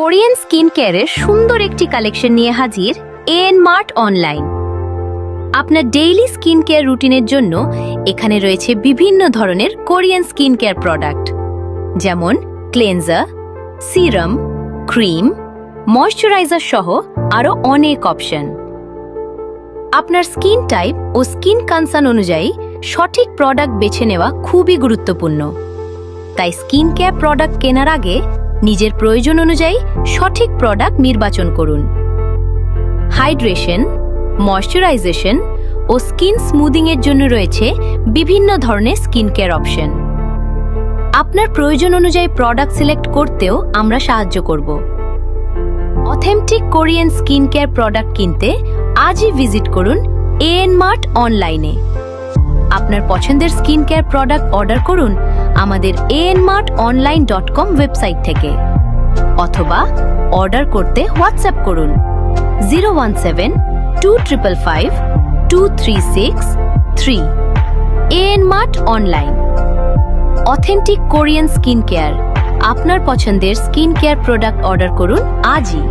Korean skin কেয়ারের সুন্দর একটি কালেকশন নিয়ে হাজির এএন মার্ট অনলাইন। আপনার ডেইলি স্কিন কেয়ার রুটিনের জন্য এখানে রয়েছে বিভিন্ন ধরনের কোরিয়ান স্কিন কেয়ার প্রোডাক্ট, যেমন ক্লেনজার, সিরাম, ক্রিম, ময়শ্চারাইজার সহ আরও অনেক অপশন। আপনার স্কিন টাইপ ও স্কিন কনসার্ন অনুযায়ী সঠিক প্রোডাক্ট বেছে নেওয়া খুবই গুরুত্বপূর্ণ। তাই স্কিন কেয়ার প্রোডাক্ট কেনার আগে নিজের প্রয়োজন অনুযায়ী সঠিক প্রোডাক্ট নির্বাচন করুন। হাইড্রেশন, ময়শ্চারাইজেশন ও স্কিন স্মুদিং এর জন্য রয়েছে বিভিন্ন ধরনের স্কিন কেয়ার অপশন। আপনার প্রয়োজন অনুযায়ী প্রোডাক্ট সিলেক্ট করতেও আমরা সাহায্য করব। Authentic Korean skin care product কিনতে আজই ভিজিট করুন এএন মার্ট অনলাইনে। আপনার পছন্দের স্কিন কেয়ার প্রোডাক্ট অর্ডার করুন আমাদের anmartonline.com ওয়েবসাইট থেকে, অথবা অর্ডার করতে হোয়াটসঅ্যাপ করুন 017-2555-236-3। AN mart online, authentic Korean skin care. আপনার পছন্দের স্কিন কেয়ার প্রোডাক্ট অর্ডার করুন আজই।